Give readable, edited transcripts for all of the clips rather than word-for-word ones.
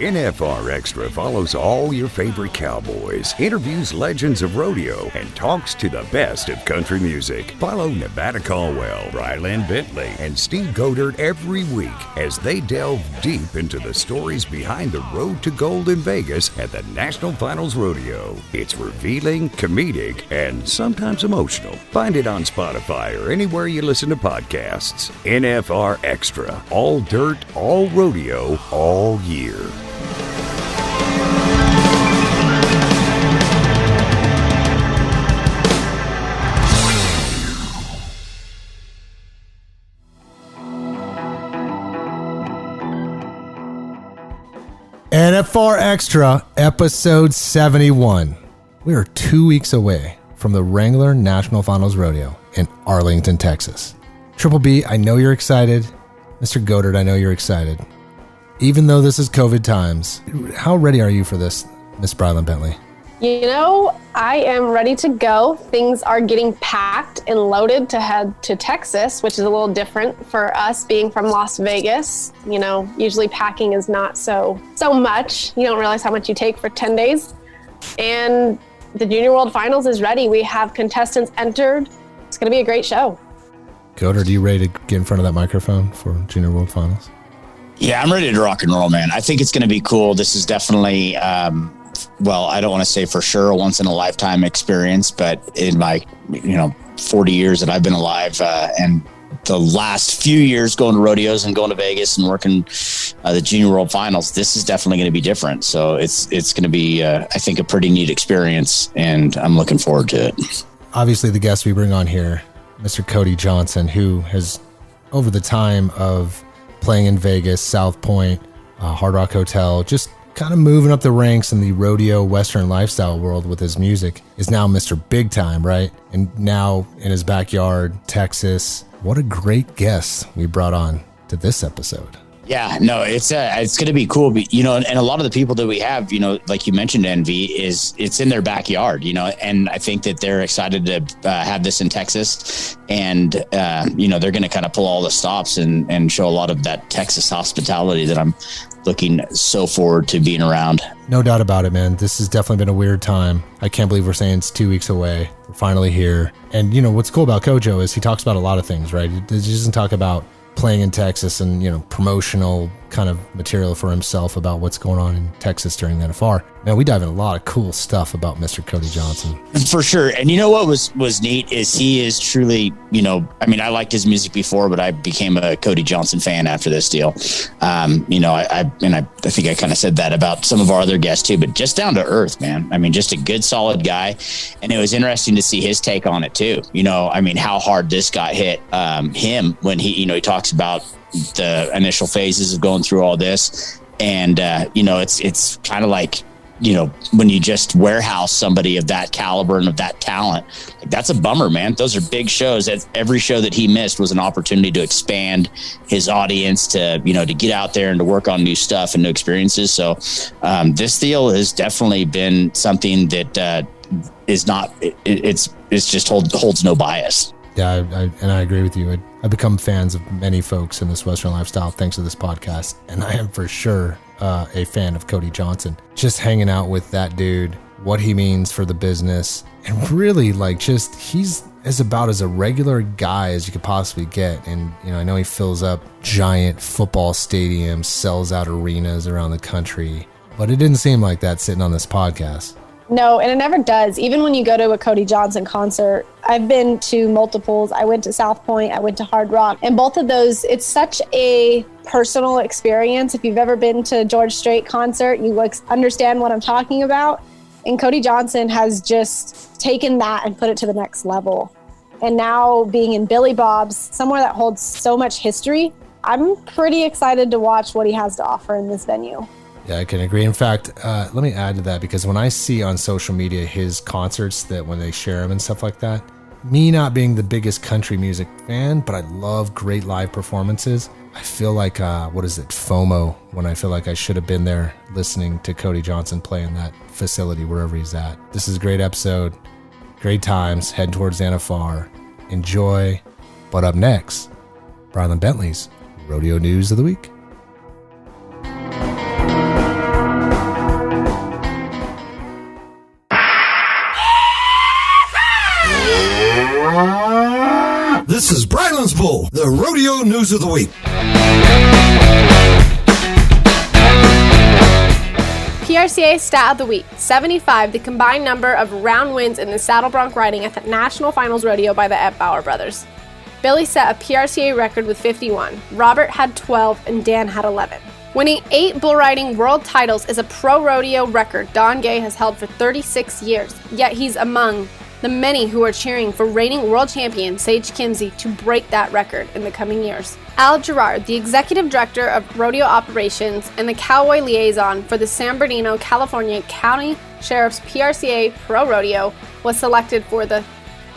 NFR Extra follows all your favorite cowboys, interviews legends of rodeo, and talks to the best of country music. Follow Nevada Caldwell, Ryland Bentley, and Steve Godert every week as they delve deep into the stories behind the road to gold in Vegas at the National Finals Rodeo. It's revealing, comedic, and sometimes emotional. Find it on Spotify or anywhere you listen to podcasts. NFR Extra. All dirt, all rodeo, all year. NFR Extra, episode 71. We are 2 weeks away from the Wrangler National Finals Rodeo in Arlington, Texas. Triple B, I know you're excited. Mr. Godert, I know you're excited. Even though this is COVID times, how ready are you for this, Miss Ryland Bentley? You know, I am ready to go. Things are getting packed and loaded to head to Texas, which is a little different for us being from Las Vegas. You know, usually packing is not so much. You don't realize how much you take for 10 days. And the Junior World Finals is ready. We have contestants entered. It's going to be a great show. Godert, are you ready to get in front of that microphone for Junior World Finals? Yeah, I'm ready to rock and roll, man. I think it's going to be cool. This is definitely... well, I don't want to say for sure a once in a lifetime experience, but in my, 40 years that I've been alive, and the last few years going to rodeos and going to Vegas and working the Junior World Finals, this is definitely going to be different. So it's going to be, I think, a pretty neat experience, and I'm looking forward to it. Obviously, the guest we bring on here, Mr. Cody Johnson, who has, over the time of playing in Vegas, South Point, Hard Rock Hotel, just kind of moving up the ranks in the rodeo Western lifestyle world with his music, is now Mr. Big Time, right? And now in his backyard, Texas. What a great guest we brought on to this episode. Yeah, no, it's going to be cool. And a lot of the people that we have, like you mentioned, Envy, it's in their backyard, and I think that they're excited to have this in Texas, and, they're going to kind of pull all the stops and show a lot of that Texas hospitality that I'm looking so forward to being around. No doubt about it, man. This has definitely been a weird time. I can't believe we're saying it's 2 weeks away. We're finally here. And, what's cool about Kojo is he talks about a lot of things, right? He doesn't talk about playing in Texas and, promotional kind of material for himself about what's going on in Texas during the NFR. Man, we dive in a lot of cool stuff about Mr. Cody Johnson. For sure. And what was neat is he is truly, I liked his music before, but I became a Cody Johnson fan after this deal. I think I kind of said that about some of our other guests too, but just down to earth, man. Just a good, solid guy. And it was interesting to see his take on it too. How hard this got hit him when he talks about the initial phases of going through all this. And, it's kind of like, when you just warehouse somebody of that caliber and of that talent, that's a bummer, man. Those are big shows. Every show that he missed was an opportunity to expand his audience, to get out there and to work on new stuff and new experiences. So this deal has definitely been something that is not, it's just holds no bias. Yeah, I agree with you. I've become fans of many folks in this Western lifestyle thanks to this podcast, and I am for sure a fan of Cody Johnson. Just hanging out with that dude, what he means for the business, and really he's about as a regular guy as you could possibly get. And I know he fills up giant football stadiums, sells out arenas around the country, but it didn't seem like that sitting on this podcast. No, and it never does. Even when you go to a Cody Johnson concert, I've been to multiples. I went to South Point, I went to Hard Rock, and both of those, it's such a personal experience. If you've ever been to a George Strait concert, you understand what I'm talking about. And Cody Johnson has just taken that and put it to the next level. And now being in Billy Bob's, somewhere that holds so much history, I'm pretty excited to watch what he has to offer in this venue. Yeah, I can agree. In fact, let me add to that, because when I see on social media his concerts, that when they share them and stuff like that, me not being the biggest country music fan, but I love great live performances, I feel like, FOMO, when I feel like I should have been there listening to Cody Johnson play in that facility, wherever he's at. This is a great episode, great times, heading towards the NFR. Enjoy. But up next, Ryland Bentley's Rodeo News of the Week. This is Bryland's Bull, the rodeo news of the week. PRCA Stat of the Week, 75, the combined number of round wins in the saddle bronc riding at the National Finals Rodeo by the Bauer brothers. Billy set a PRCA record with 51, Robert had 12, and Dan had 11. Winning 8 bull riding world titles is a pro rodeo record Don Gay has held for 36 years, yet he's among the many who are cheering for reigning world champion Sage Kimzey to break that record in the coming years. Al Gerard, the executive director of rodeo operations and the cowboy liaison for the San Bernardino, California County Sheriff's PRCA Pro Rodeo, was selected for the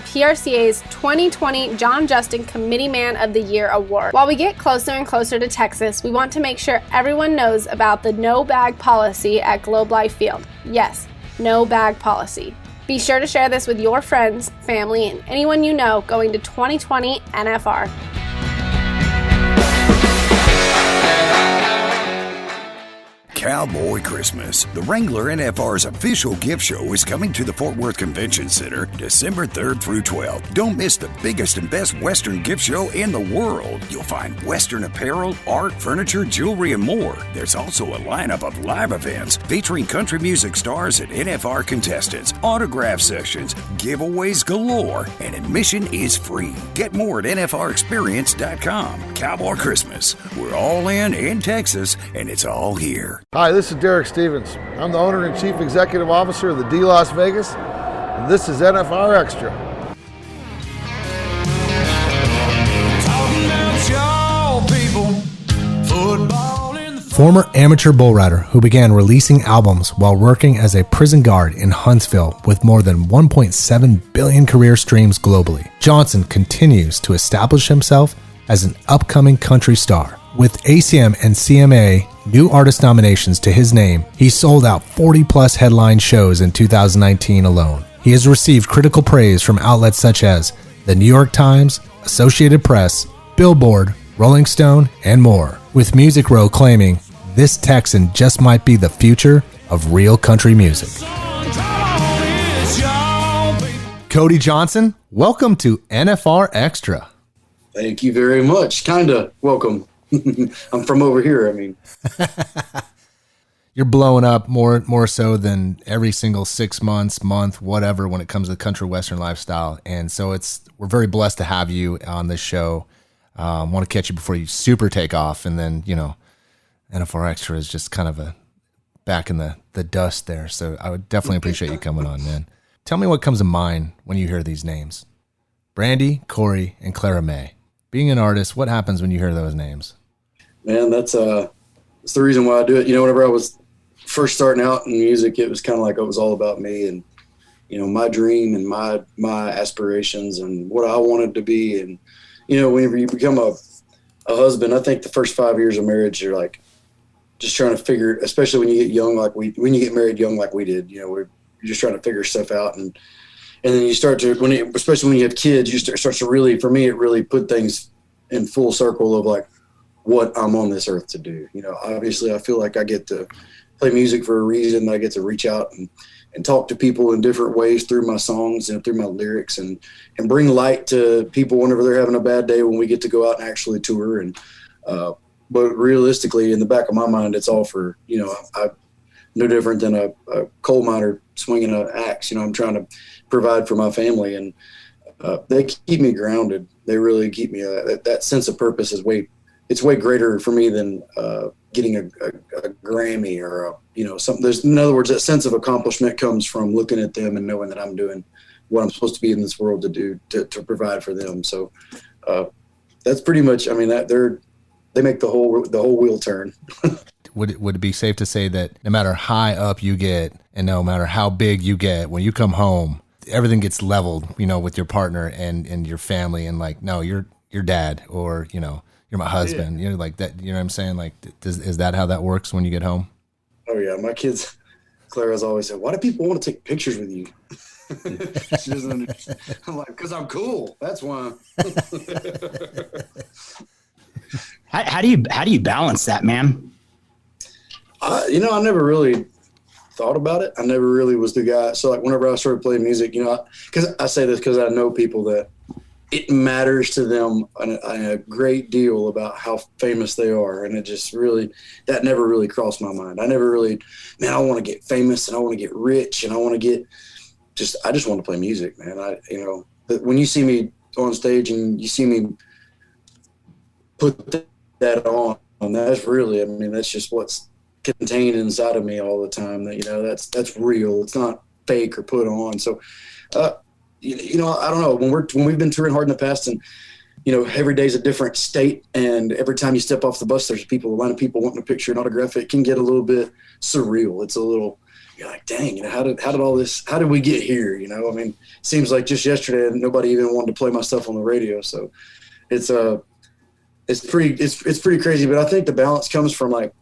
PRCA's 2020 John Justin Committee Man of the Year Award. While we get closer and closer to Texas, we want to make sure everyone knows about the no bag policy at Globe Life Field. Yes, no bag policy. Be sure to share this with your friends, family, and anyone you know going to 2020 NFR. Cowboy Christmas. The Wrangler NFR's official gift show is coming to the Fort Worth Convention Center December 3rd through 12th. Don't miss the biggest and best Western gift show in the world. You'll find Western apparel, art, furniture, jewelry, and more. There's also a lineup of live events featuring country music stars and NFR contestants, autograph sessions, giveaways galore, and admission is free. Get more at NFRExperience.com. Cowboy Christmas. We're all in Texas, and it's all here. Hi, this is Derek Stevens. I'm the owner and chief executive officer of the D Las Vegas, and this is NFR Extra. Former amateur bull rider who began releasing albums while working as a prison guard in Huntsville with more than 1.7 billion career streams globally, Johnson continues to establish himself as an upcoming country star. With ACM and CMA new artist nominations to his name, he sold out 40-plus headline shows in 2019 alone. He has received critical praise from outlets such as the New York Times, Associated Press, Billboard, Rolling Stone, and more, with Music Row claiming this Texan just might be the future of real country music. Cody Johnson, welcome to NFR Extra. Thank you very much. Kinda welcome. I'm from over here. I mean, you're blowing up more so than every single 6 months, month, whatever, when it comes to the country western lifestyle. And so we're very blessed to have you on this show. Want to catch you before you super take off. And then, NFR Extra is just kind of back in the dust there. So I would definitely appreciate you coming on, man. Tell me what comes to mind when you hear these names. Brandy, Corey, and Clara May. Being an artist, what happens when you hear those names? Man, that's the reason why I do it. Whenever I was first starting out in music, it was kind of like it was all about me and, my dream and my aspirations and what I wanted to be. And, whenever you become a husband, I think the first 5 years of marriage, you're like just trying to figure, especially when you get young, when you get married young, like we did, you're just trying to figure stuff out. And then you start to, especially when you have kids, you start to really, for me, it really put things in full circle of like what I'm on this earth to do. Obviously I feel like I get to play music for a reason. I get to reach out and talk to people in different ways through my songs and through my lyrics and bring light to people whenever they're having a bad day when we get to go out and actually tour. And, but realistically in the back of my mind, it's all for, I'm no different than a coal miner swinging an axe. I'm trying to provide for my family, and they keep me grounded. They really keep me. That sense of purpose is way greater for me than getting a Grammy or something. In other words, that sense of accomplishment comes from looking at them and knowing that I'm doing what I'm supposed to be in this world to do to provide for them. So that's pretty much. I mean, they make the whole wheel turn. Would it be safe to say that no matter how up you get and no matter how big you get, when you come home, everything gets leveled, with your partner and your family, and like, no, you're your dad, or, you're my husband, like that, what I'm saying? Like, is that how that works when you get home? Oh yeah. My kids, Clara's always said, why do people want to take pictures with you? She doesn't understand. I'm like, because I'm cool. That's why. How do you balance that, man? I never really thought about it. I never really was the guy. So like whenever I started playing music, you know, because I say this because I know people that it matters to them a great deal about how famous they are. And it just really, that never really crossed my mind. I never really, man, I want to get famous and I want to get rich and I want to get I just want to play music, man. When you see me on stage and you see me put that on, that's really, I mean, that's just what's contained inside of me all the time. That, you know, that's real. It's not fake or put on. So, you know, I don't know, when we've been touring hard in the past and, you know, every day's a different state. And every time you step off the bus, there's a line of people wanting a picture and autograph. It can get a little bit surreal. It's a little, you're like, dang, you know, how did we get here? You know, I mean, it seems like just yesterday, nobody even wanted to play my stuff on the radio. So it's pretty crazy, but I think the balance comes from like,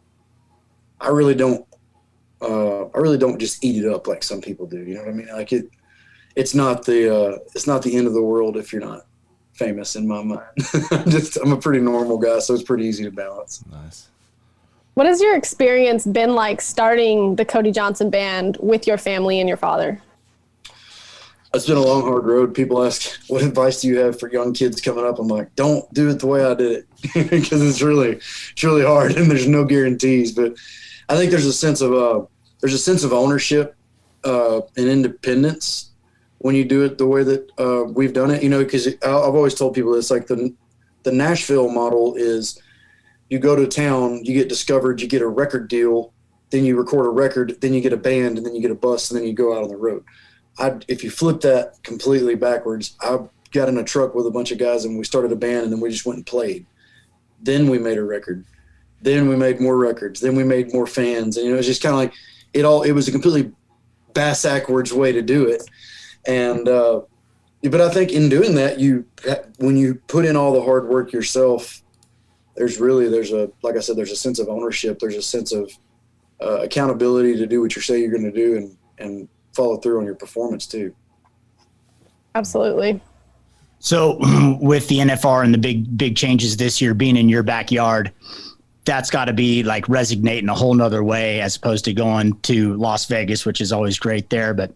I really don't just eat it up like some people do. You know what I mean? Like it's not the end of the world if you're not famous in my mind. I'm a pretty normal guy, so it's pretty easy to balance. Nice. What has your experience been like starting the Cody Johnson Band with your family and your father? It's been a long, hard road. People ask, what advice do you have for young kids coming up? I'm like, don't do it the way I did it, because it's really hard and there's no guarantees. But I think there's a sense of ownership and independence when you do it the way that we've done it. You know, because I've always told people it's like the Nashville model is you go to town, you get discovered, you get a record deal, then you record a record, then you get a band, and then you get a bus, and then you go out on the road. If you flip that completely backwards, I got in a truck with a bunch of guys and we started a band and then we just went and played. Then we made a record. Then we made more records. Then we made more fans. And, you know, it's just kind of like it was a completely backwards way to do it. And, but I think in doing that, when you put in all the hard work yourself, there's a sense of ownership. There's a sense of accountability to do what you say you're going to do and follow through on your performance too. Absolutely. So with the NFR and the big changes this year being in your backyard, that's got to be like resonating a whole nother way as opposed to going to Las Vegas, which is always great there. But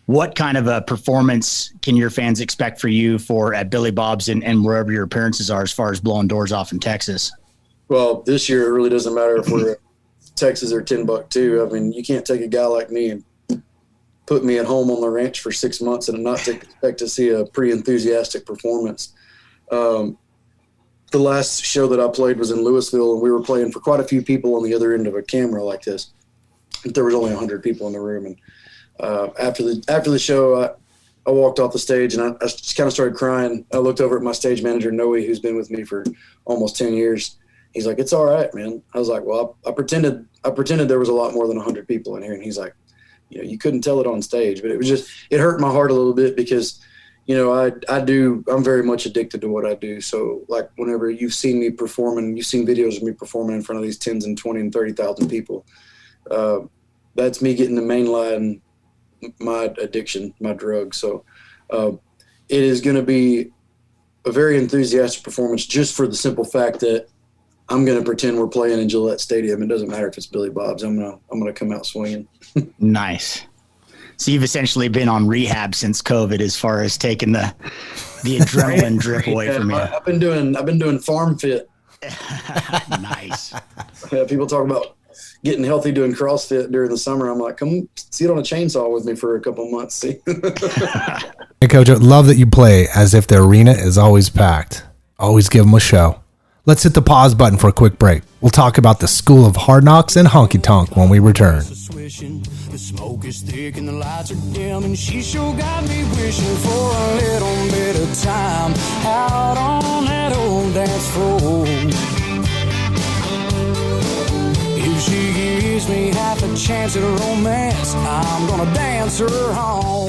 what kind of a performance can your fans expect for you at Billy Bob's and wherever your appearances are as far as blowing doors off in Texas? Well, this year it really doesn't matter if we're Texas or Timbuktu. I mean, you can't take a guy like me and put me at home on the ranch for 6 months and not expect to see a pretty enthusiastic performance. The last show that I played was in Louisville, and we were playing for quite a few people on the other end of a camera like this. There was only 100 people in the room. And after the show, I walked off the stage and I just kind of started crying. I looked over at my stage manager, Noe, who's been with me for almost 10 years. He's like, "It's all right, man." I was like, "Well, I pretended there was a lot more than 100 people in here." And he's like, "You know, you couldn't tell it on stage," but it hurt my heart a little bit because, you know, I'm very much addicted to what I do. So like whenever you've seen me performing, you've seen videos of me performing in front of these 10s and 20 and 30,000 people. That's me getting to mainline my addiction, my drug. So it is going to be a very enthusiastic performance just for the simple fact that I'm going to pretend we're playing in Gillette Stadium. It doesn't matter if it's Billy Bob's. I'm going to come out swinging. Nice. So you've essentially been on rehab since COVID as far as taking the adrenaline drip away from you. I've been doing farm fit. Nice. People talk about getting healthy doing CrossFit during the summer. I'm like, come sit on a chainsaw with me for a couple months. See? Hey, Coach, I love that you play as if the arena is always packed. Always give them a show. Let's hit the pause button for a quick break. We'll talk about the School of Hard Knocks and Honky Tonk when we return. The smoke is thick and the lights are dim, and she sure got me wishing for a little bit of time out on that old dance floor. If she gives me half a chance at a romance, I'm gonna dance her home.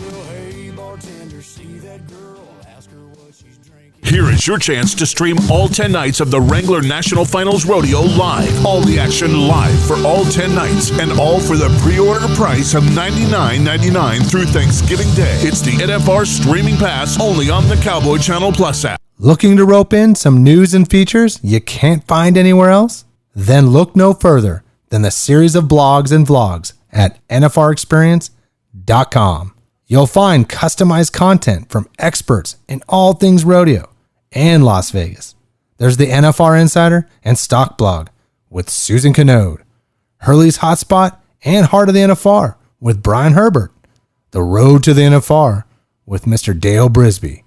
Well, hey, bartender, see that girl? Ask her what she's drinking. Here is your chance to stream all 10 nights of the Wrangler National Finals Rodeo live. All the action live for all 10 nights, and all for the pre-order price of $99.99 through Thanksgiving Day. It's the NFR Streaming Pass, only on the Cowboy Channel Plus app. Looking to rope in some news and features you can't find anywhere else? then look no further than the series of blogs and vlogs at nfrexperience.com. You'll find customized content from experts in all things rodeo and Las Vegas. There's the NFR Insider and Stock Blog with Susan Canode, Hurley's Hotspot and Heart of the NFR with Brian Herbert, The Road to the NFR with Mr. Dale Brisby,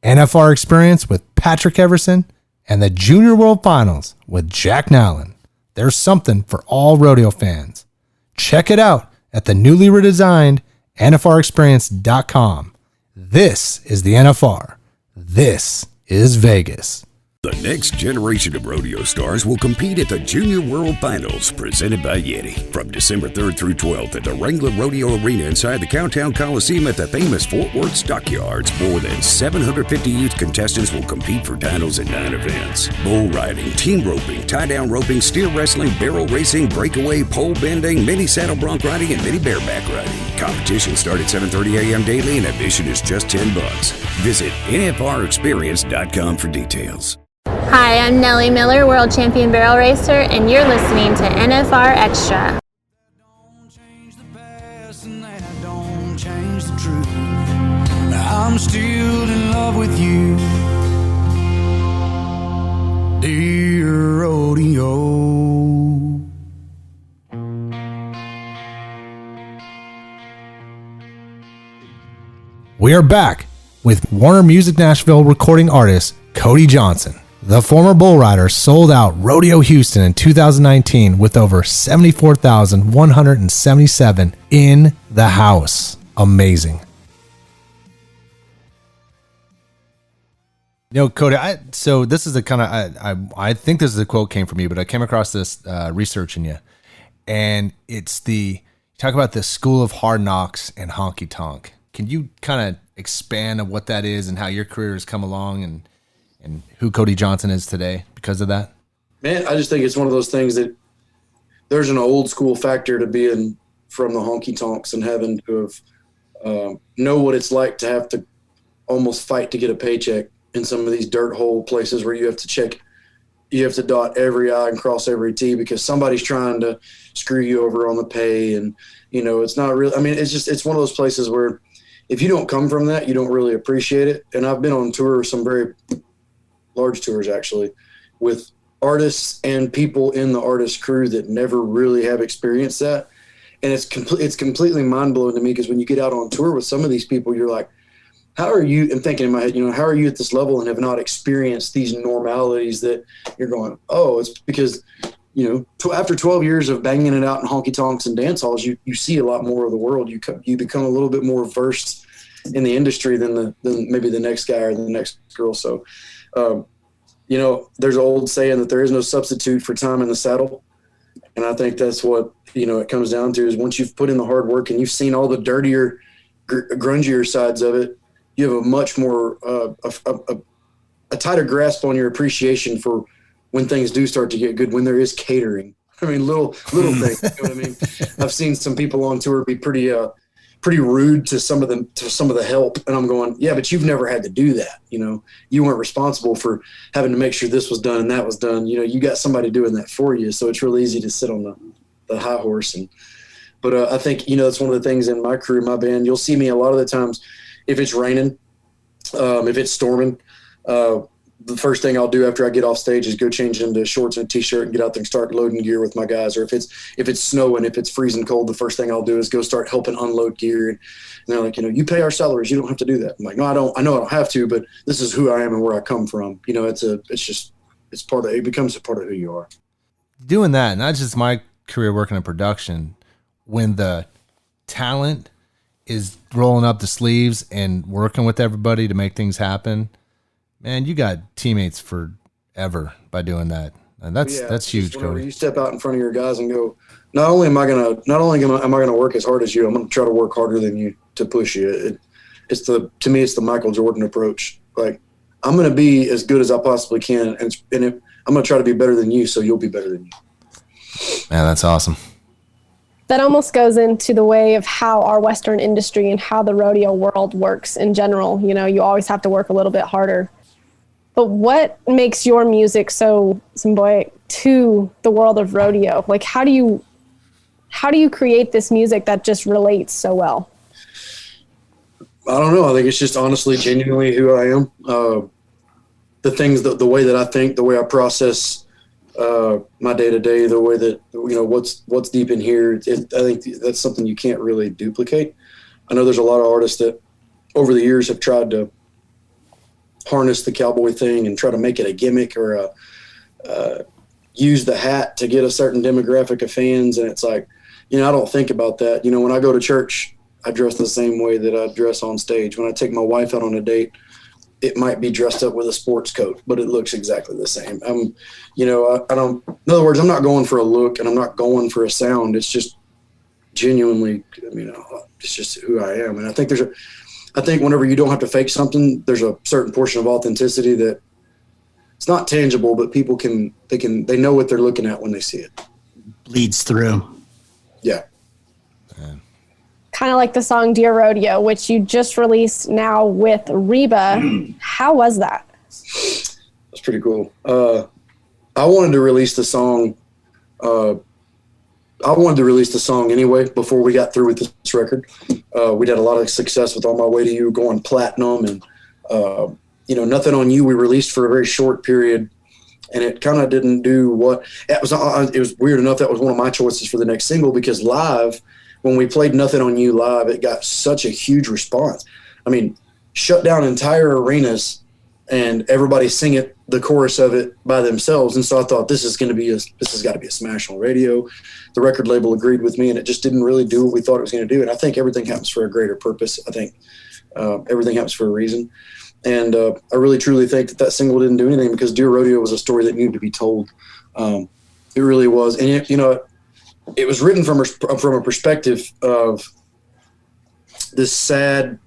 NFR Experience with Patrick Everson, and the Junior World Finals with Jack Nowlin. There's something for all rodeo fans. Check it out at the newly redesigned NFRexperience.com. This is the NFR. This is Vegas. The next generation of rodeo stars will compete at the Junior World Finals presented by Yeti from December 3rd through 12th at the Wrangler Rodeo Arena inside the Cowtown Coliseum at the famous Fort Worth Stockyards. More than 750 youth contestants will compete for titles in 9 events. Bull riding, team roping, tie-down roping, steer wrestling, barrel racing, breakaway, pole bending, mini saddle bronc riding, and mini bareback riding. Competitions start at 7:30 a.m. daily and admission is just $10. Visit NFRexperience.com for details. Hi, I'm Nellie Miller, World Champion Barrel Racer, and you're listening to NFR Extra. Don't change the past and that don't change the truth. I'm still in love with you, dear rodeo. We are back with Warner Music Nashville recording artist Cody Johnson. The former bull rider sold out Rodeo Houston in 2019 with over 74,177 in the house. Amazing. You know, Cody, so this is the kind of, I think this is a quote came from you, but I came across this researching you. And it's you talk about the school of hard knocks and honky tonk. Can you kind of expand on what that is and how your career has come along and who Cody Johnson is today because of that? Man, I just think it's one of those things that there's an old school factor to being from the honky tonks and having to have know what it's like to have to almost fight to get a paycheck in some of these dirt hole places where you have to dot every I and cross every T because somebody's trying to screw you over on the pay. And, you know, it's not real. I mean, it's one of those places where if you don't come from that, you don't really appreciate it. And I've been on tour, some very large tours actually, with artists and people in the artist crew that never really have experienced that. And it's completely mind blowing to me because when you get out on tour with some of these people, you're like, how are you, and thinking in my head, you know, how are you at this level and have not experienced these normalities that you're going, oh, it's because, you know, after 12 years of banging it out in honky tonks and dance halls, you see a lot more of the world. You become a little bit more versed in the industry than maybe the next guy or the next girl. So, you know, there's an old saying that there is no substitute for time in the saddle. And I think that's what, you know, it comes down to is once you've put in the hard work and you've seen all the dirtier, grungier sides of it, you have a much more, a tighter grasp on your appreciation for when things do start to get good, when there is catering. I mean, little things, you know what I mean? I've seen some people on tour be pretty rude to some of the help. And I'm going, yeah, but you've never had to do that. You know, you weren't responsible for having to make sure this was done and that was done. You know, you got somebody doing that for you. So it's really easy to sit on the high horse. But I think, you know, it's one of the things in my crew, my band, you'll see me a lot of the times, if it's raining, if it's storming, the first thing I'll do after I get off stage is go change into shorts and a t-shirt and get out there and start loading gear with my guys. Or if it's snowing, if it's freezing cold, the first thing I'll do is go start helping unload gear. And they're like, you know, you pay our salaries, you don't have to do that. I'm like, no, I don't. I know I don't have to, but this is who I am and where I come from. You know, it becomes a part of who you are. Doing that, not just my career working in production, when the talent is rolling up the sleeves and working with everybody to make things happen, man, you got teammates forever by doing that. And that's huge, Cody. You step out in front of your guys and go, not only am I gonna work as hard as you, I'm gonna try to work harder than you to push you. To me, it's the Michael Jordan approach. Like, I'm gonna be as good as I possibly can, and I'm gonna try to be better than you, so you'll be better than you. Man, that's awesome. That almost goes into the way of how our Western industry and how the rodeo world works in general. You know, you always have to work a little bit harder. But what makes your music so symbiotic to the world of rodeo? Like, how do you create this music that just relates so well? I don't know. I think it's just honestly, genuinely who I am. The things, the way that I think, the way I process my day to day, the way that, what's deep in here. I think that's something you can't really duplicate. I know there's a lot of artists that over the years have tried to harness the cowboy thing and try to make it a gimmick or use the hat to get a certain demographic of fans. And it's like, I don't think about that. When I go to church, I dress the same way that I dress on stage. When I take my wife out on a date, it might be dressed up with a sports coat, but it looks exactly the same. I don't, in other words, I'm not going for a look and I'm not going for a sound. It's just genuinely, it's just who I am. And I think I think whenever you don't have to fake something, there's a certain portion of authenticity that it's not tangible, but people they know what they're looking at when they see it. Bleeds through. Yeah. Kind of like the song Dear Rodeo, which you just released now with Reba. How was that? That's pretty cool. I wanted to release the song. Anyway before we got through with this record. We'd had a lot of success with On My Way to You going platinum, and Nothing on You we released for a very short period, and it kind of didn't do what it was. It was weird enough that was one of my choices for the next single, because live, when we played Nothing on You live, it got such a huge response. I mean, shut down entire arenas and everybody sing it, the chorus of it by themselves. And so I thought this has got to be a smash on radio. The record label agreed with me, and it just didn't really do what we thought it was going to do. And I think everything happens for a greater purpose. I think everything happens for a reason. And I really, truly think that single didn't do anything, because Dear Rodeo was a story that needed to be told. It really was. And, it was written from a perspective of this sad,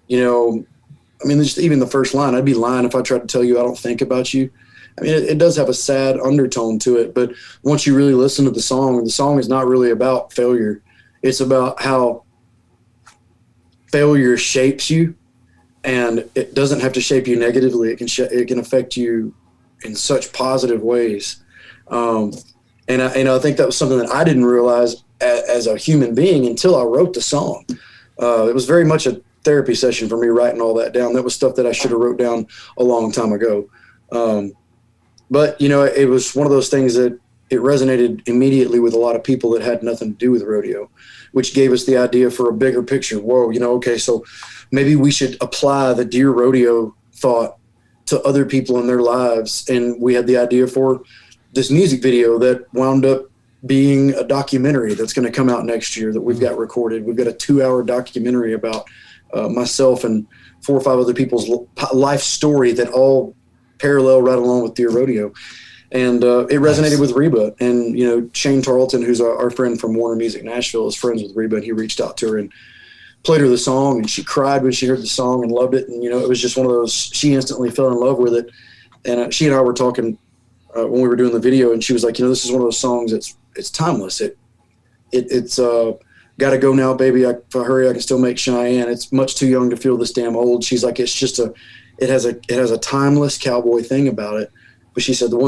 just even the first line, I'd be lying if I tried to tell you I don't think about you. I mean, it does have a sad undertone to it, but once you really listen to the song is not really about failure. It's about how failure shapes you, and it doesn't have to shape you negatively. It can affect you in such positive ways. And I think that was something that I didn't realize as a human being until I wrote the song. It was very much a therapy session for me writing all that down. That was stuff that I should have wrote down a long time ago. But it was one of those things that it resonated immediately with a lot of people that had nothing to do with rodeo, which gave us the idea for a bigger picture. Whoa, okay, so maybe we should apply the Dear Rodeo thought to other people in their lives. And we had the idea for this music video that wound up being a documentary that's going to come out next year that we've got recorded. We've got a 2-hour documentary about myself and 4 or 5 other people's life story that all parallel right along with Dear Rodeo. And it resonated with Reba. And, Shane Tarleton, who's our friend from Warner Music Nashville, is friends with Reba, and he reached out to her and played her the song, and she cried when she heard the song and loved it. And, it was just one of those, she instantly fell in love with it. And she and I were talking when we were doing the video, and she was like, this is one of those songs it's timeless. It's Gotta Go Now, Baby. If I hurry, I can still make Cheyenne. It's much too young to feel this damn old. She's like, it's just it has a timeless cowboy thing about it. But she said the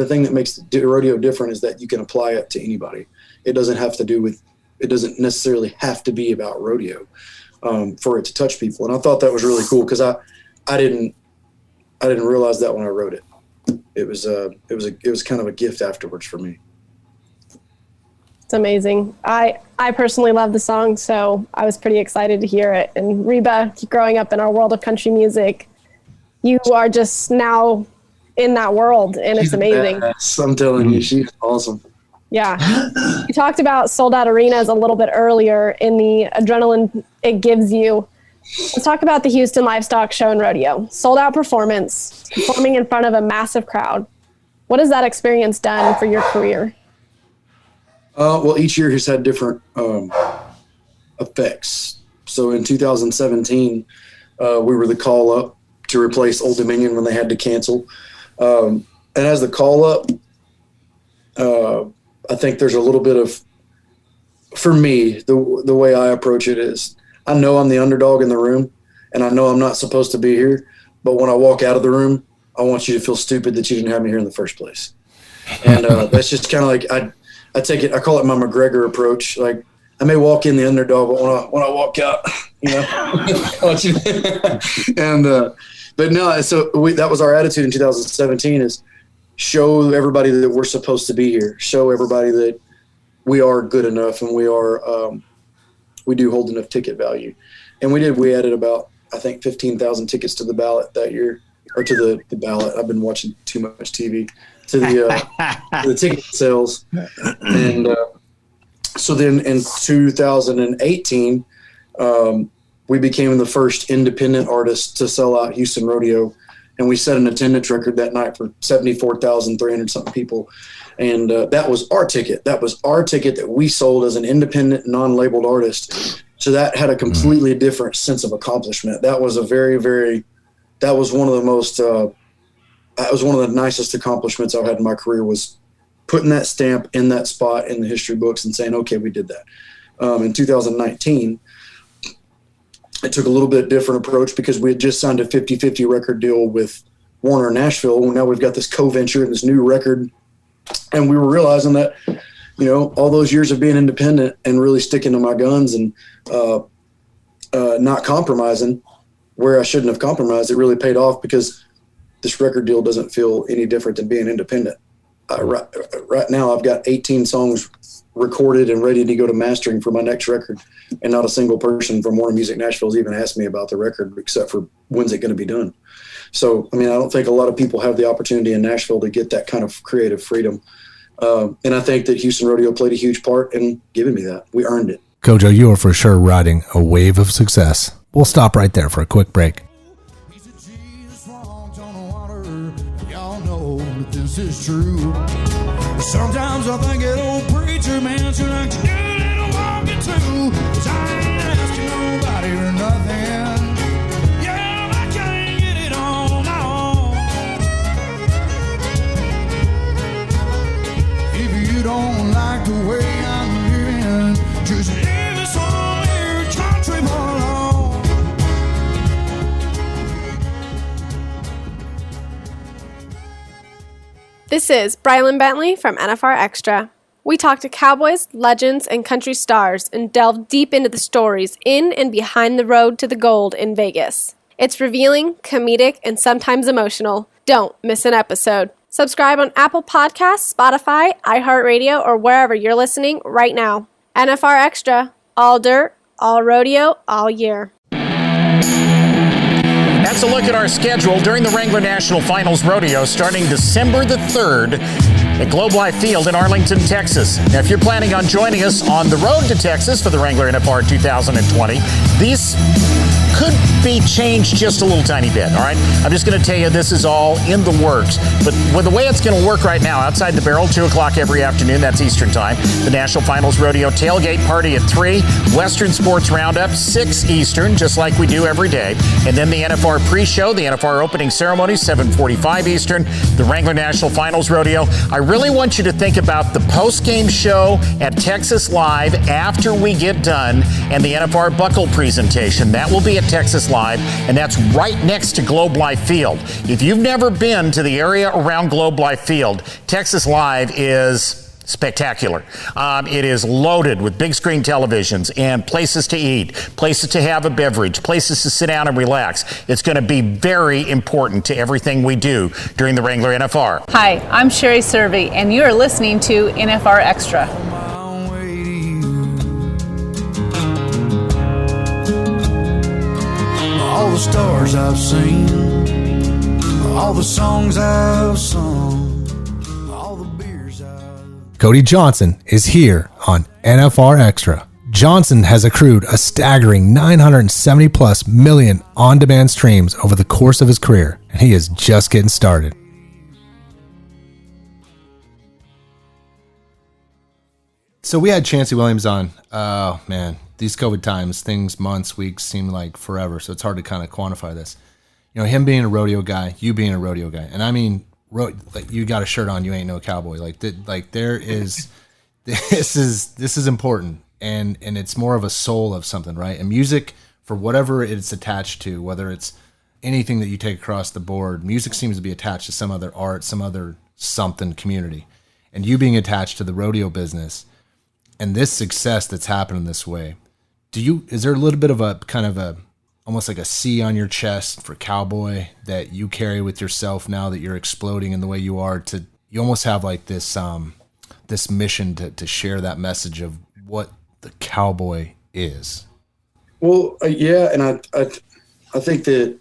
thing that makes the rodeo different is that you can apply it to anybody. It doesn't necessarily have to be about rodeo for it to touch people. And I thought that was really cool, because I didn't realize that when I wrote it. It was kind of a gift afterwards for me. It's amazing. I personally love the song, so I was pretty excited to hear it. And Reba, growing up in our world of country music, you are just now in that world, and it's amazing. Badass. I'm telling you, she's awesome. Yeah. You talked about sold out arenas a little bit earlier in the adrenaline it gives you. Let's talk about the Houston Livestock Show and Rodeo. Sold out performance, performing in front of a massive crowd. What has that experience done for your career? Well, each year has had different effects. So in 2017, we were the call-up to replace Old Dominion when they had to cancel. And as the call-up, I think there's a little bit of, for me, the way I approach it is, I know I'm the underdog in the room, and I know I'm not supposed to be here, but when I walk out of the room, I want you to feel stupid that you didn't have me here in the first place. And that's just kind of like, I take it, I call it my McGregor approach. Like, I may walk in the underdog, but when I walk out, and, but no, so that was our attitude in 2017 is show everybody that we're supposed to be here. Show everybody that we are good enough and we do hold enough ticket value. And we did. We added about, I think, 15,000 tickets to the ballot that year, or to the ballot. I've been watching too much TV. To the ticket sales. And so then in 2018, we became the first independent artist to sell out Houston Rodeo. And we set an attendance record that night for 74,300 something people. And that was our ticket. That was our ticket that we sold as an independent, non-labeled artist. So that had a completely different sense of accomplishment. That was a that was one of the most, that was one of the nicest accomplishments I've had in my career, was putting that stamp in that spot in the history books and saying, okay, we did that. In 2019, it took a little bit different approach because we had just signed a 50-50 record deal with Warner Nashville. Now we've got this co-venture and this new record. And we were realizing that, all those years of being independent and really sticking to my guns and not compromising where I shouldn't have compromised, it really paid off, because this record deal doesn't feel any different than being independent. Right now I've got 18 songs recorded and ready to go to mastering for my next record. And not a single person from Warner Music Nashville has even asked me about the record, except for when's it going to be done. So, I don't think a lot of people have the opportunity in Nashville to get that kind of creative freedom. And I think that Houston Rodeo played a huge part in giving me that. We earned it. Kojo, you are for sure riding a wave of success. We'll stop right there for a quick break. This is true. Sometimes I think an old preacher man should like to do a little walking too. 'Cause I ain't asking nobody for nothing. Yeah, I can't get it on my own. If you don't like the way I'm living, just leave us on your country alone. This is Brylan Bentley from NFR Extra. We talk to cowboys, legends, and country stars and delve deep into the stories in and behind the road to the gold in Vegas. It's revealing, comedic, and sometimes emotional. Don't miss an episode. Subscribe on Apple Podcasts, Spotify, iHeartRadio, or wherever you're listening right now. NFR Extra. All dirt, all rodeo, all year. That's a look at our schedule during the Wrangler National Finals Rodeo starting December the 3rd at Globe Life Field in Arlington, Texas. Now, if you're planning on joining us on the road to Texas for the Wrangler NFR 2020, these could be changed just a little tiny bit, all right? I'm just going to tell you this is all in the works. But with the way it's going to work right now, outside the barrel, 2 o'clock every afternoon, that's Eastern time. The National Finals Rodeo tailgate party at 3. Western Sports Roundup, 6 Eastern, just like we do every day. And then the NFR pre-show, the NFR opening ceremony, 7:45 Eastern. The Wrangler National Finals Rodeo. I really want you to think about the post-game show at Texas Live after we get done, and the NFR buckle presentation. That will be at Texas Live, and that's right next to Globe Life Field. If you've never been to the area around Globe Life Field, Texas Live is spectacular. It is loaded with big screen televisions and places to eat, places to have a beverage, places to sit down and relax. It's going to be very important to everything we do during the Wrangler NFR. Hi, I'm Sherry Servey, and you are listening to NFR Extra. All the stars I've seen, all the songs I've sung, all the beers I've... Cody Johnson is here on NFR Extra. Johnson has accrued a staggering 970 plus million on-demand streams over the course of his career, and he is just getting started. So we had Chancey Williams on. Oh, man. These COVID times, things, months, weeks seem like forever, so it's hard to kind of quantify this. Him being a rodeo guy, you being a rodeo guy, and I mean, you got a shirt on, you ain't no cowboy. There is, this is important, and it's more of a soul of something, right? And music, for whatever it's attached to, whether it's anything that you take across the board, music seems to be attached to some other art, some other something community. And you being attached to the rodeo business and this success that's happening this way, is there a little bit of a kind of a, almost like a C on your chest for cowboy that you carry with yourself now that you're exploding in the way you are, you almost have like this, this mission to share that message of what the cowboy is? Well, yeah. And I think that,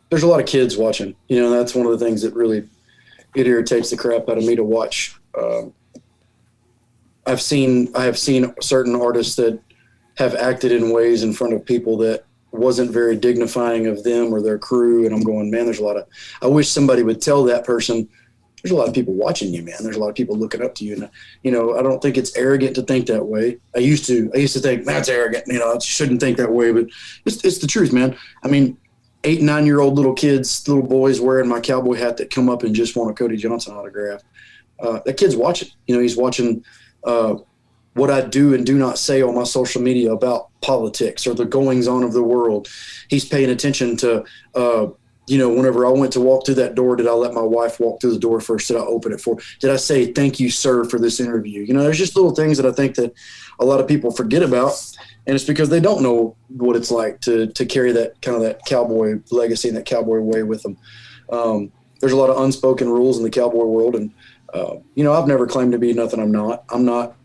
there's a lot of kids watching, that's one of the things that really, it irritates the crap out of me to watch. I have seen certain artists that have acted in ways in front of people that wasn't very dignifying of them or their crew. And I'm going, man, I wish somebody would tell that person, there's a lot of people watching you, man. There's a lot of people looking up to you. And, I don't think it's arrogant to think that way. I used to think that's arrogant. I shouldn't think that way, but it's the truth, man. I mean, 8 and 9-year-old little boys wearing my cowboy hat that come up and just want a Cody Johnson autograph. That kid's watching, he's watching, what I do and do not say on my social media about politics or the goings on of the world. He's paying attention to, whenever I went to walk through that door, did I let my wife walk through the door first? Did I open it for? Did I say, thank you, sir, for this interview? There's just little things that I think that a lot of people forget about. And it's because they don't know what it's like to carry that kind of that cowboy legacy and that cowboy way with them. There's a lot of unspoken rules in the cowboy world. And, I've never claimed to be nothing I'm not. I'm not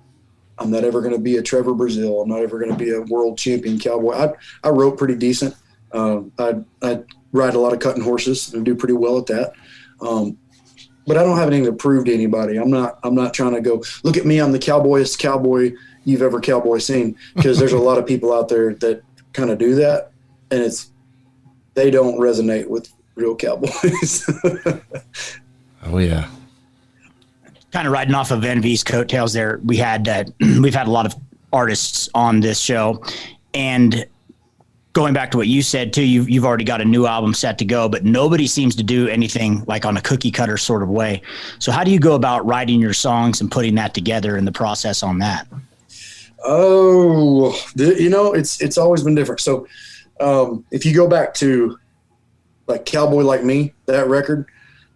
ever going to be a Trevor Brazil. I'm not ever going to be a world champion cowboy. I wrote pretty decent. I ride a lot of cutting horses and do pretty well at that. But I don't have anything to prove to anybody. I'm not trying to go, look at me, I'm the cowboyest cowboy you've ever cowboy seen, because there's a lot of people out there that kind of do that, and they don't resonate with real cowboys. Oh yeah. Kind of riding off of NV's coattails there, we've had a lot of artists on this show, and going back to what you said too, you've already got a new album set to go, but nobody seems to do anything like on a cookie cutter sort of way. So how do you go about writing your songs and putting that together in the process on that? Oh, it's always been different. So if you go back to like Cowboy Like Me, that record,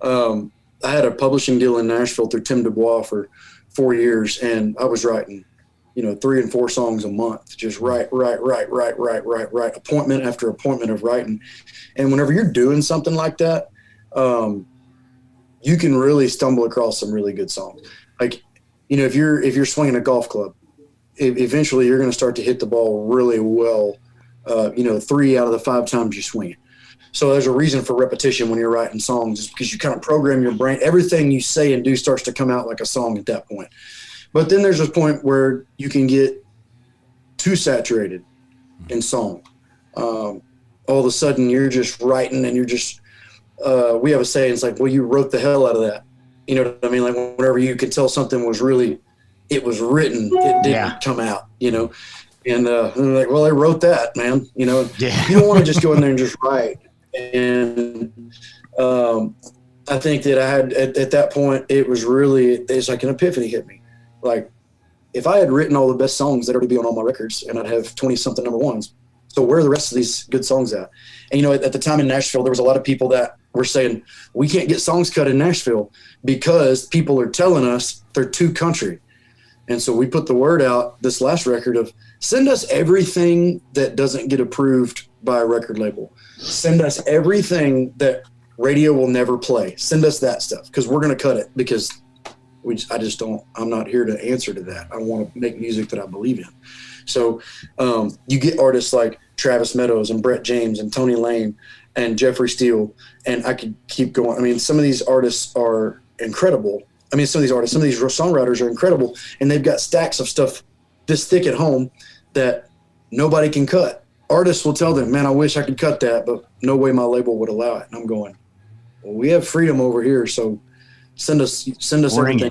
I had a publishing deal in Nashville through Tim DuBois for 4 years, and I was writing, 3 and 4 songs a month, just write, appointment after appointment of writing. And whenever you're doing something like that, you can really stumble across some really good songs. Like, if you're swinging a golf club, eventually you're going to start to hit the ball really well, 3 out of the 5 times you swing it. So there's a reason for repetition when you're writing songs, is because you kind of program your brain. Everything you say and do starts to come out like a song at that point. But then there's a point where you can get too saturated in song. All of a sudden you're just writing and you're just, we have a saying, it's like, well, you wrote the hell out of that. You know what I mean? Like whenever you could tell something was really, it was written, it didn't come out, and I'm like, well, I wrote that, man. You don't want to just go in there and just write. And I think that I had at that point, it's like an epiphany hit me. Like if I had written all the best songs, that'd already be on all my records, and I'd have 20 something number ones. So where are the rest of these good songs at? And at the time in Nashville, there was a lot of people that were saying we can't get songs cut in Nashville because people are telling us they're too country. And so we put the word out this last record of send us everything that doesn't get approved by a record label. Send us everything that radio will never play. Send us that stuff, because we're going to cut it, because I'm not here to answer to that. I want to make music that I believe in. So you get artists like Travis Meadows and Brett James and Tony Lane and Jeffrey Steele, and I could keep going. I mean, some of these artists are incredible. Some of these songwriters are incredible, and they've got stacks of stuff this thick at home that nobody can cut. Artists will tell them, man, I wish I could cut that, but no way my label would allow it. And I'm going, well, we have freedom over here, so send us everything.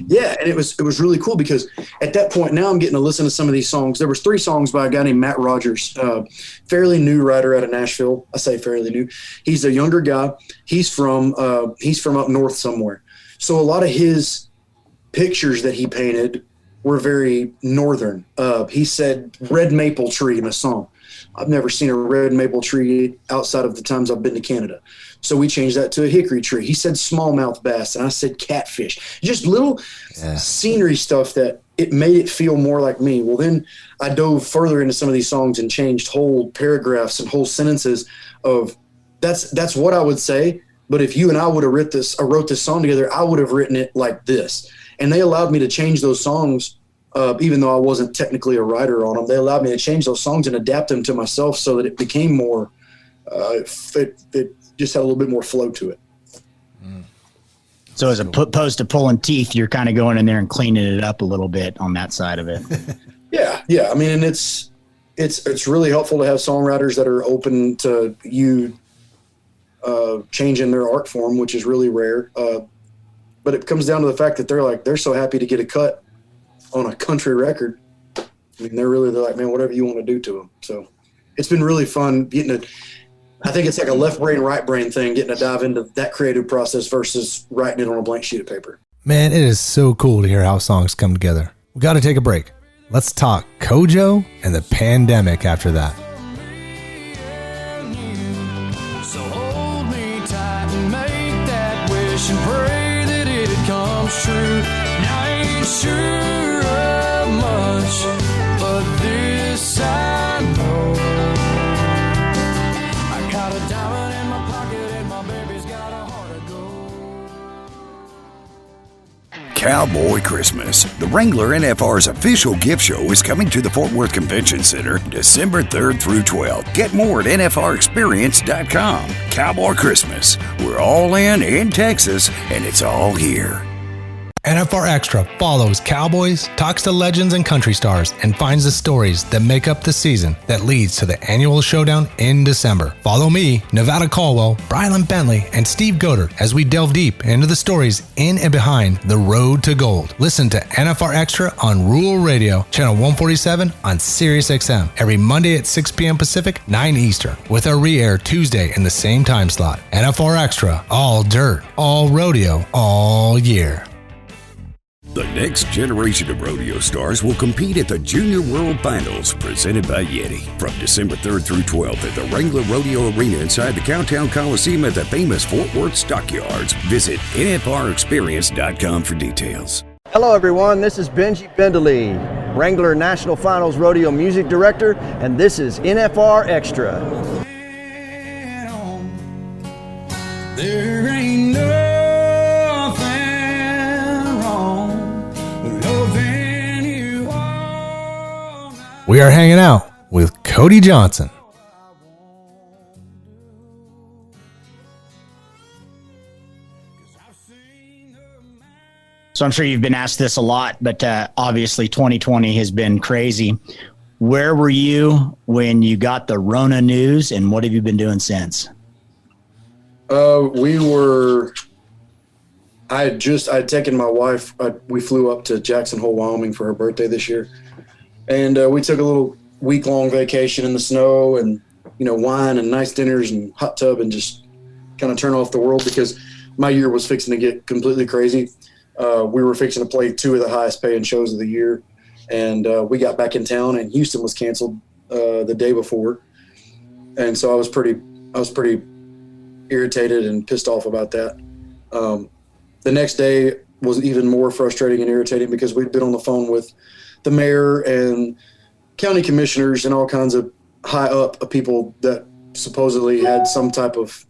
Yeah, and it was really cool, because at that point now I'm getting to listen to some of these songs. There was 3 songs by a guy named Matt Rogers, fairly new writer out of Nashville. I say fairly new. He's a younger guy. He's from up north somewhere. So a lot of his pictures that he painted were very northern. He said red maple tree in a song. I've never seen a red maple tree outside of the times I've been to Canada. So we changed that to a hickory tree. He said smallmouth bass, and I said catfish. Just little scenery stuff that it made it feel more like me. Well, then I dove further into some of these songs and changed whole paragraphs and whole sentences of that's what I would say. But if you and I would have wrote this song together, I would have written it like this. And they allowed me to change those songs, even though I wasn't technically a writer on them. They allowed me to change those songs and adapt them to myself so that it became more, it just had a little bit more flow to it. So as opposed to pulling teeth, you're kind of going in there and cleaning it up a little bit on that side of it. Yeah. I mean, and it's really helpful to have songwriters that are open to you changing their art form, which is really rare. But it comes down to the fact that they're so happy to get a cut on a country record. I mean, they're like, man, whatever you want to do to them. So it's been really fun I think it's like a left brain, right brain thing, getting to dive into that creative process versus writing it on a blank sheet of paper. Man, it is so cool to hear how songs come together. We got to take a break. Let's talk Kojo and the pandemic after that. So hold me tight and make that wish and pray that it comes true. Now I ain't sure of much, but this I know. I got a diamond in my pocket and my baby's got a heart of gold. Cowboy Christmas. The Wrangler NFR's official gift show is coming to the Fort Worth Convention Center December 3rd through 12th. Get more at NFRExperience.com. Cowboy Christmas. We're all in Texas, and it's all here. NFR Extra follows cowboys, talks to legends and country stars, and finds the stories that make up the season that leads to the annual showdown in December. Follow me, Nevada Caldwell, Brylan Bentley, and Steve Goddard as we delve deep into the stories in and behind the road to gold. Listen to NFR Extra on Rural Radio, channel 147 on Sirius XM, every Monday at 6 p.m. Pacific, 9 Eastern, with our re-air Tuesday in the same time slot. NFR Extra, all dirt, all rodeo, all year. The next generation of rodeo stars will compete at the Junior World Finals presented by Yeti from December 3rd through 12th at the Wrangler Rodeo Arena inside the Cowtown Coliseum at the famous Fort Worth Stockyards. Visit NFRExperience.com for details. Hello everyone, this is Benji Bendeley, Wrangler National Finals Rodeo Music Director, and this is NFR Extra. There ain't nothing wrong with loving you all night. We are hanging out with Cody Johnson. So I'm sure you've been asked this a lot, but obviously 2020 has been crazy. Where were you when you got the Rona news, and what have you been doing since? I had taken my wife, we flew up to Jackson Hole, Wyoming for her birthday this year. And we took a little week-long vacation in the snow and, wine and nice dinners and hot tub and just kind of turn off the world because my year was fixing to get completely crazy. We were fixing to play 2 of the highest paying shows of the year. And we got back in town and Houston was canceled the day before. And so I was pretty irritated and pissed off about that. The next day was even more frustrating and irritating because we'd been on the phone with the mayor and county commissioners and all kinds of high up people that supposedly had some type of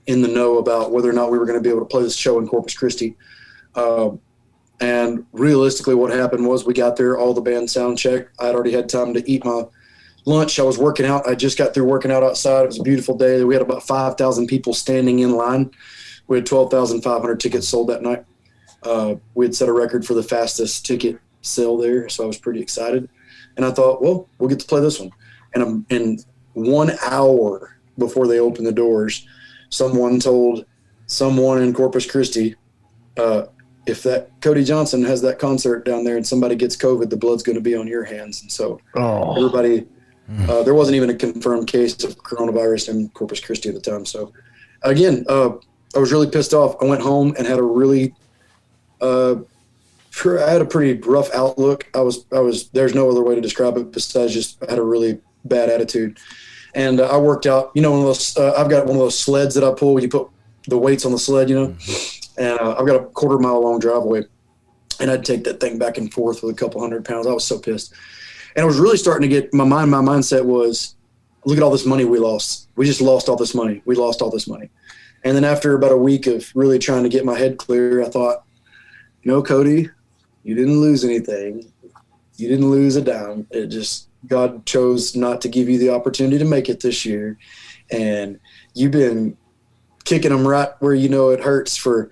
in the know about whether or not we were going to be able to play this show in Corpus Christi. And realistically what happened was we got there, all the band sound check. I'd already had time to eat my lunch. I was working out. I just got through working out outside. It was a beautiful day. We had about 5,000 people standing in line. We had 12,500 tickets sold that night. We had set a record for the fastest ticket sale there, so I was pretty excited. And I thought, well, we'll get to play this one. And in 1 hour before they opened the doors, someone told someone in Corpus Christi, if that Cody Johnson has that concert down there and somebody gets COVID, the blood's going to be on your hands. And so everybody, there wasn't even a confirmed case of coronavirus in Corpus Christi at the time. So again, I was really pissed off. I went home and had a really I had a pretty rough outlook. There's no other way to describe it besides just I had a really bad attitude. And I worked out, one of those, I've got one of those sleds that I pull where you put the weights on the sled, and I've got a 1/4 mile long driveway, and I'd take that thing back and forth with a couple 100 pounds. I was so pissed. And I was really starting to get my mindset was, look at all this money we lost. We just lost all this money. We lost all this money. And then after about a week of really trying to get my head clear, I thought, Cody, you didn't lose anything. You didn't lose a dime. It just, God chose not to give you the opportunity to make it this year. And you've been kicking them right where it hurts for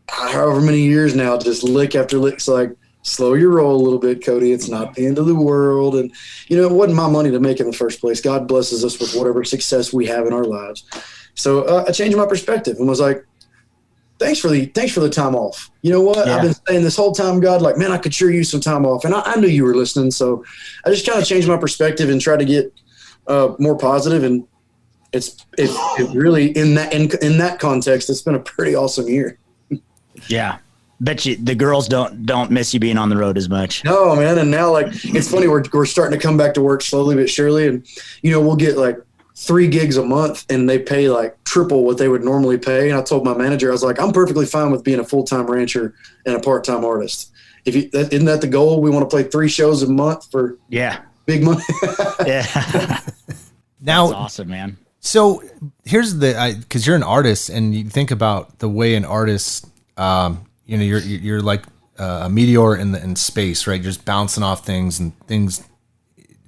however many years now, just lick after lick. It's like, slow your roll a little bit, Cody. It's not the end of the world. And, it wasn't my money to make in the first place. God blesses us with whatever success we have in our lives. So I changed my perspective and was like, thanks for the time off. You know what? Yeah. I've been saying this whole time, God, like, man, I could sure use some time off. And I knew you were listening. So I just kind of changed my perspective and tried to get more positive. And it really, in that context, it's been a pretty awesome year. Yeah. Bet you the girls don't miss you being on the road as much. No, man. And now, like, it's funny, we're starting to come back to work slowly but surely. And, we'll get like 3 gigs a month and they pay like triple what they would normally pay. And I told my manager, I was like, I'm perfectly fine with being a full-time rancher and a part-time artist. Isn't that the goal? We want to play 3 shows a month for big money. Yeah. Now, that's awesome, man. So here's because you're an artist and you think about the way an artist, you're like a meteor in space, right? You're just bouncing off things and things,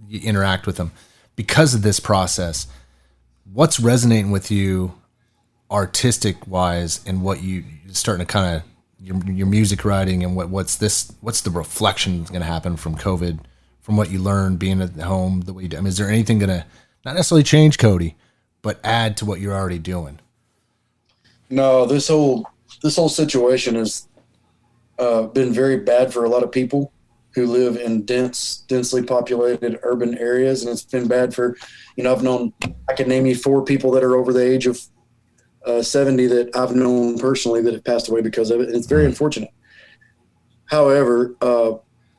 you interact with them. Because of this process, what's resonating with you artistic wise and what you're starting to kind of your music writing and what's the reflection that's going to happen from COVID, from what you learned being at home, the way you do? I mean, is there anything going to not necessarily change Cody, but add to what you're already doing? No, this whole situation has been very bad for a lot of people who live in densely populated urban areas. And it's been bad for, I can name you 4 people that are over the age of 70 that I've known personally that have passed away because of it. And it's very unfortunate. However,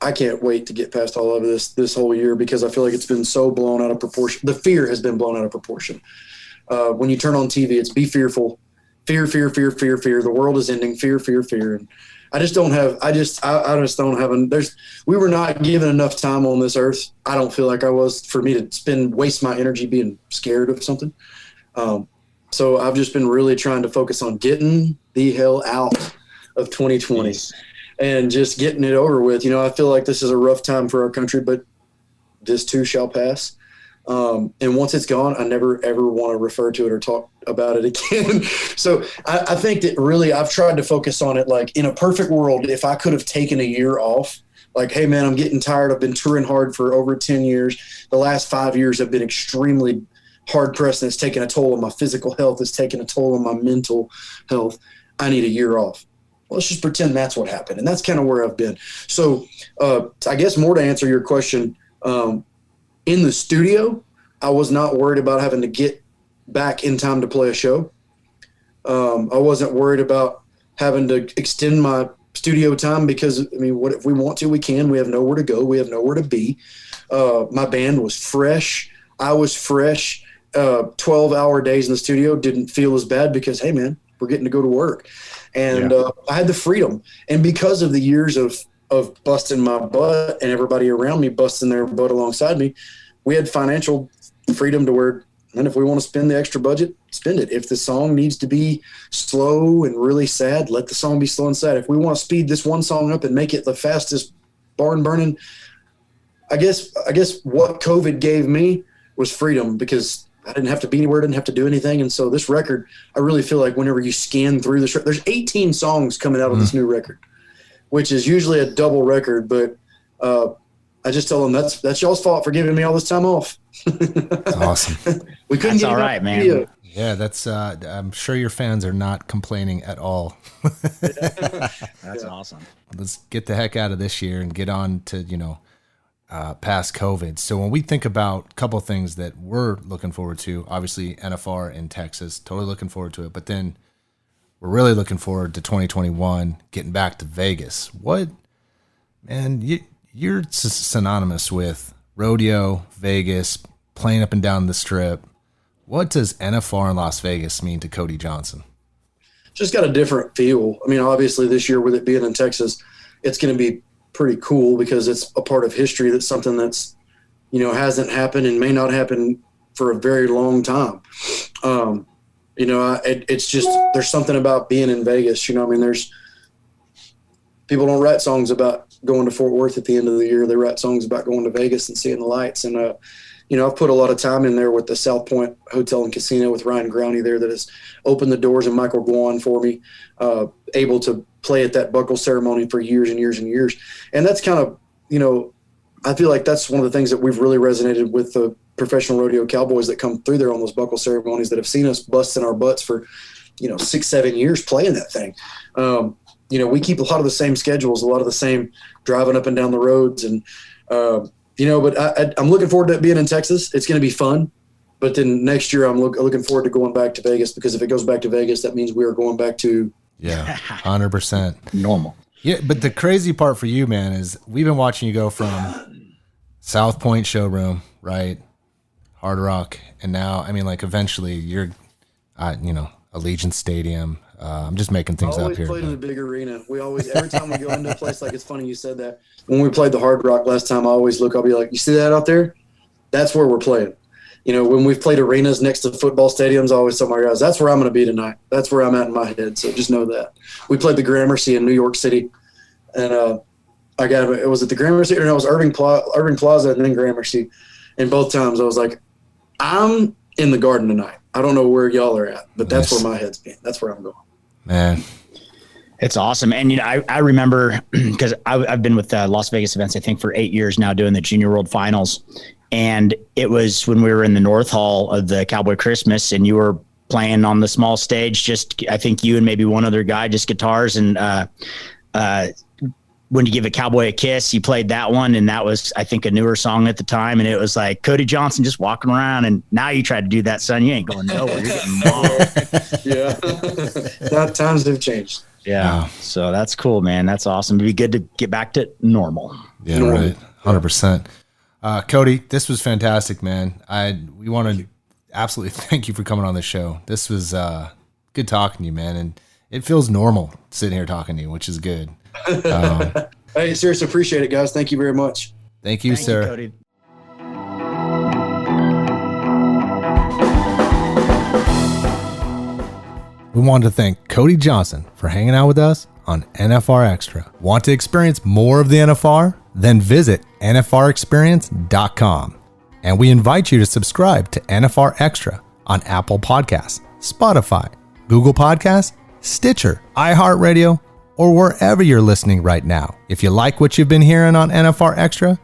I can't wait to get past all of this whole year because I feel like it's been so blown out of proportion. The fear has been blown out of proportion. When you turn on TV, it's be fearful, fear, fear, fear, fear, fear. The world is ending, fear, fear, fear. And I just don't have, I just don't have, we were not given enough time on this earth. I don't feel like I was, for me to waste my energy being scared of something. So I've just been really trying to focus on getting the hell out of 2020 and just getting it over with. I feel like this is a rough time for our country, but this too shall pass. And once it's gone, I never, ever want to refer to it or talk about it again. So I think that really I've tried to focus on it. Like in a perfect world, if I could have taken a year off, like, hey man, I'm getting tired. I've been touring hard for over 10 years. The last 5 years have been extremely hard pressed and it's taken a toll on my physical health. It's taken a toll on my mental health. I need a year off. Well, let's just pretend that's what happened. And that's kind of where I've been. So I guess more to answer your question, in the studio, I was not worried about having to get back in time to play a show. I wasn't worried about having to extend my studio time because, what if we want to, we can. We have nowhere to go. We have nowhere to be. My band was fresh. I was fresh. 12-hour days in the studio didn't feel as bad because, hey, man, we're getting to go to work. And I had the freedom. And because of the years of busting my butt and everybody around me busting their butt alongside me, we had financial freedom to where, and if we want to spend the extra budget, spend it. If the song needs to be slow and really sad, let the song be slow and sad. If we want to speed this one song up and make it the fastest barn burning, I guess what COVID gave me was freedom because I didn't have to be anywhere, didn't have to do anything. And so this record, I really feel like whenever you scan through this, there's 18 songs coming out of this new record, which is usually a double record, but I just tell them that's y'all's fault for giving me all this time off. That's awesome. We couldn't get all right, man. Video. Yeah, that's. I'm sure your fans are not complaining at all. That's awesome. Let's get the heck out of this year and get on to past COVID. So when we think about a couple of things that we're looking forward to, obviously NFR in Texas, totally looking forward to it. But then we're really looking forward to 2021, getting back to Vegas. What, man, you're synonymous with rodeo, Vegas, playing up and down the Strip. What does NFR in Las Vegas mean to Cody Johnson? Just got a different feel. I mean, obviously this year with it being in Texas, it's going to be pretty cool because it's a part of history. That's something that's, hasn't happened and may not happen for a very long time. It's just, there's something about being in Vegas, I mean, there's people don't write songs about going to Fort Worth at the end of the year. They write songs about going to Vegas and seeing the lights. And, I've put a lot of time in there with the South Point Hotel and Casino with Ryan Growney there that has opened the doors, and Michael Guan for me, able to play at that buckle ceremony for years and years and years. And that's kind of, I feel like that's one of the things that we've really resonated with the professional rodeo cowboys that come through there on those buckle ceremonies that have seen us busting our butts for, 6-7 years playing that thing. We keep a lot of the same schedules, a lot of the same driving up and down the roads. And, but I'm looking forward to it being in Texas. It's going to be fun. But then next year I'm looking forward to going back to Vegas, because if it goes back to Vegas, that means we are going back to 100% normal. Yeah, but the crazy part for you, man, is we've been watching you go from South Point Showroom, right, Hard Rock, and now, I mean, like, eventually you're, Allegiant Stadium. I'm just making things up here. We always played in the big arena. We always, every time we go into a place, like, it's funny you said that. When we played the Hard Rock last time, I'll be like, you see that out there? That's where we're playing. When we've played arenas next to football stadiums, I always tell my guys, that's where I'm going to be tonight. That's where I'm at in my head. So just know that. We played the Gramercy in New York City, and it was at the Gramercy, or no, it was Irving Plaza and then Gramercy. And both times I was like, I'm in the Garden tonight. I don't know where y'all are at, but that's where my head's been. That's where I'm going. Man, it's awesome. And, I remember, because I've been with Las Vegas events, I think, for 8 years now, doing the Junior World Finals. And it was when we were in the North Hall of the Cowboy Christmas, and you were playing on the small stage, just, I think you and maybe one other guy, just guitars. And When You Give a Cowboy a Kiss, you played that one. And that was, I think, a newer song at the time. And it was like Cody Johnson just walking around. And now you try to do that, son. You ain't going nowhere. You're getting mauled. Yeah. Times have changed. Yeah. So that's cool, man. That's awesome. It'd be good to get back to normal. Yeah, right. 100%. Cody, this was fantastic, man. We want to absolutely thank you for coming on the show. This was good talking to you, man. And it feels normal sitting here talking to you, which is good. Hey, seriously, appreciate it, guys. Thank you very much. Thank you, sir. Cody. We wanted to thank Cody Johnson for hanging out with us on NFR Extra. Want to experience more of the NFR? Then visit nfrexperience.com. And we invite you to subscribe to NFR Extra on Apple Podcasts, Spotify, Google Podcasts, Stitcher, iHeartRadio, or wherever you're listening right now. If you like what you've been hearing on NFR Extra,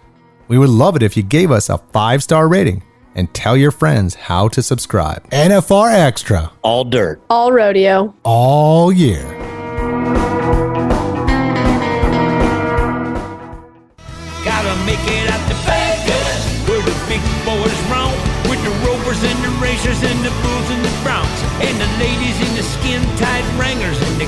we would love it if you gave us a 5-star rating and tell your friends how to subscribe. NFR Extra. All dirt. All rodeo. All year. Gotta make it out to Vegas, where the big boys roam, with the rovers and the racers and the bulls and the broncs, and the ladies in the skin-tight Wranglers and